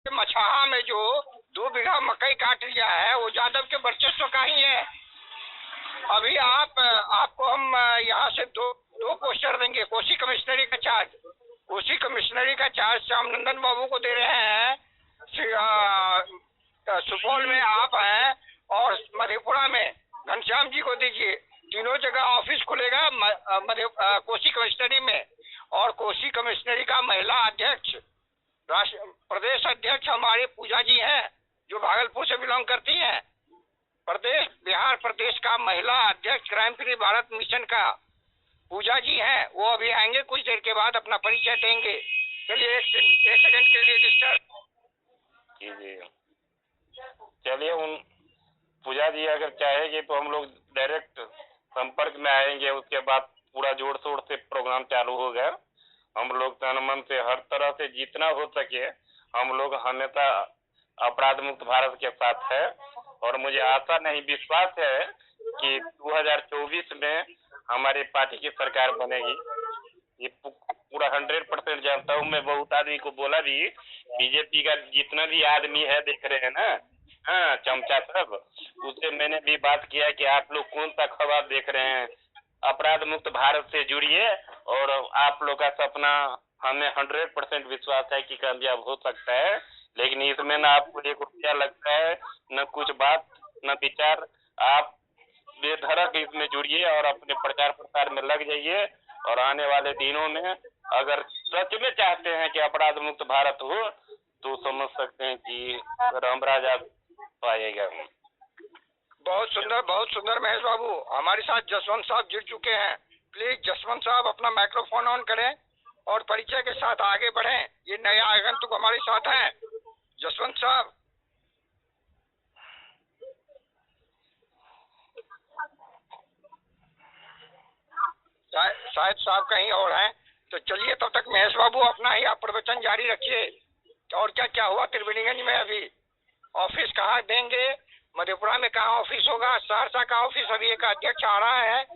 मछहा में जो 2 बीघा मकई काट लिया है वो यादव के वर्चस्व का ही है। अभी आपको हम यहाँ से दो पोस्टर देंगे। कोसी कमिश्नरी का चार्ज, कोसी कमिश्नरी का चार्ज श्याम नंदन बाबू को दे रहे हैं। सुपौल में आप हैं और मधेपुरा में घनश्याम जी को दीजिए। तीनों जगह ऑफिस खुलेगा कोसी कमिश्नरी में। और कोसी कमिश्नरी का महिला अध्यक्ष, प्रदेश अध्यक्ष हमारे पूजा जी हैं, जो भागलपुर से बिलोंग करती हैं। बिहार प्रदेश का महिला अध्यक्ष क्राइम फ्री भारत मिशन का पूजा जी हैं। वो अभी आएंगे, कुछ देर के बाद अपना परिचय देंगे। चलिए एक सेकंड के लिए रजिस्टर कीजिए। चलिए, उन पूजा जी अगर चाहेगी तो हम लोग डायरेक्ट संपर्क में आएंगे। उसके बाद पूरा जोर शोर से प्रोग्राम चालू होगा। हम लोग तन मन से हर तरह से जितना हो सके हम लोग हमेशा अपराध मुक्त भारत के साथ है। और मुझे आशा नहीं, विश्वास है कि 2024 में हमारी पार्टी की सरकार बनेगी। ये पूरा 100% जानता हूँ। मैं बहुत आदमी को बोला भी, बीजेपी का जितना भी आदमी है देख रहे हैं ना, हाँ चमचा सब, उससे मैंने भी बात किया कि आप लोग कौन सा खबर देख रहे हैं, अपराध मुक्त भारत से जुड़िए और आप लोग का सपना हमें 100% विश्वास है कि कामयाब हो सकता है। लेकिन इसमें ना आपको 1 रुपया लगता है, न कुछ बात, न विचार। आप बेधड़क इसमें जुड़िए और अपने प्रचार प्रसार में लग जाइए। और आने वाले दिनों में अगर सच में चाहते हैं कि अपराध मुक्त भारत हो तो समझ सकते हैं कि रामराज आप पाएगा। बहुत सुंदर महेश बाबू। हमारे साथ जसवंत साहब जुड़ चुके हैं। प्लीज जसवंत साहब अपना माइक्रोफोन ऑन करें और परिचय के साथ आगे बढ़ें। ये नए आगंतुक हमारे साथ हैं। जसवंत साहब, शायद साहब कहीं और हैं। तो चलिए तब तक महेश बाबू अपना ही आप प्रवचन जारी रखिए। और क्या क्या हुआ त्रिवेणीगंज में? अभी ऑफिस कहाँ देंगे? मधेपुरा में कहाँ ऑफिस होगा? सहरसा का ऑफिस अभी एक अध्यक्ष आ रहा है,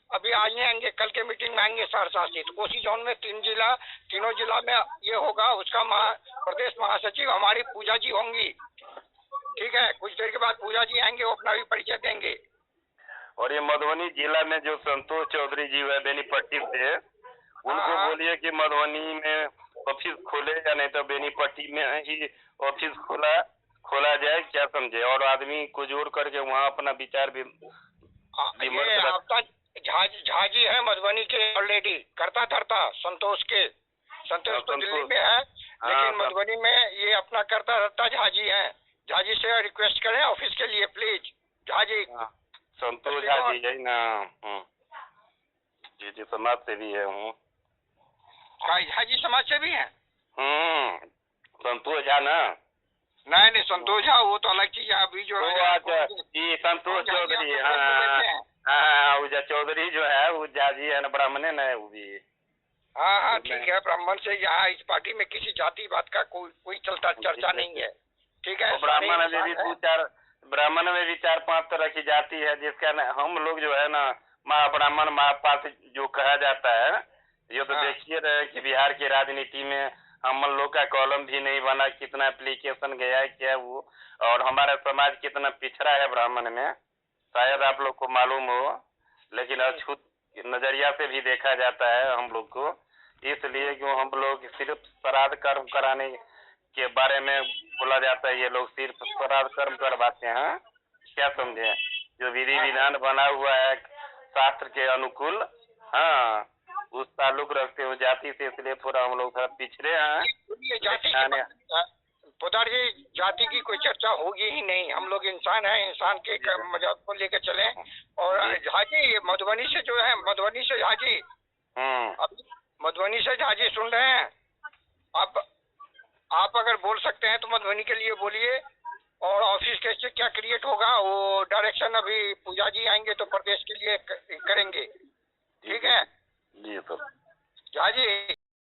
अभी आज नहीं आएंगे, कल के मीटिंग में आएंगे सहरसा से। तो कोसी जोन में तीनों जिला में ये होगा। उसका प्रदेश महासचिव हमारी पूजा जी होंगी। ठीक है, कुछ देर के बाद पूजा जी आएंगे, वो अपना भी परिचय देंगे। और ये मधुबनी जिला में जो संतोष चौधरी जी है बेनीपट्टी से, उनको बोलिए कि मधुबनी में ऑफिस खोले या नहीं तो बेनीपट्टी में ही ऑफिस खोला जाए, क्या समझे। और आदमी को जोड़ करके वहाँ अपना विचार भी आपका झा जी है मधुबनी के, ऑलरेडी करता धरता संतोष तो दिल्ली में है, लेकिन मधुबनी में ये अपना करता धरता झा जी है। झा जी से रिक्वेस्ट करें ऑफिस के लिए प्लीज। झा जी, संतोष झा जी है ना? जी समाज से भी है हूँ। झा जी समाज से भी है? संतोष झा ना? नहीं संतोष झा वो तो अलग चीज है। अभी जो जी संतोष चौधरी, हाँ वो चौधरी जो है वो झा जी है ना, ब्राह्मण है ना वो भी। हाँ ठीक है, ब्राह्मण से यहाँ इस पार्टी में किसी जाति बात का कोई चर्चा नहीं है। ठीक है, ब्राह्मण में भी ब्राह्मण में भी 4-5 तरह की जाति है, जिसका हम लोग जो है ना महाब्राह्मण महापात्र जो कहा जाता है। ये तो देखिए रहे कि बिहार की राजनीति में हम लोग का कॉलम भी नहीं बना, कितना एप्लीकेशन गया है क्या वो, और हमारा समाज कितना पिछड़ा है ब्राह्मण में, शायद आप लोग को मालूम हो। लेकिन अछूत नजरिया से भी देखा जाता है हम लोग को, इसलिए क्यों हम लोग सिर्फ श्राद्ध कर्म कराने के बारे में बोला जाता है। ये लोग सिर्फ श्राद्ध कर्म करवाते हैं, क्या समझे। जो विधि विधान बना हुआ है शास्त्र के अनुकूल, हाँ उस ताल्लुक रखते हुए जाति से, इसलिए थोड़ा हम लोग पिछड़े हैं। पोदार जी, जाति की कोई चर्चा होगी ही नहीं। हम लोग इंसान हैं, इंसान के मजाक को लेकर चले। और झा जी मधुबनी से जो है, मधुबनी से झा जी, मधुबनी से झा जी सुन रहे हैं आप अगर बोल सकते हैं तो मधुबनी के लिए बोलिए। और ऑफिस कैसे क्या क्रिएट होगा वो डायरेक्शन अभी पूजा जी आएंगे तो प्रदेश के लिए करेंगे। ठीक है जी सर। झा जी।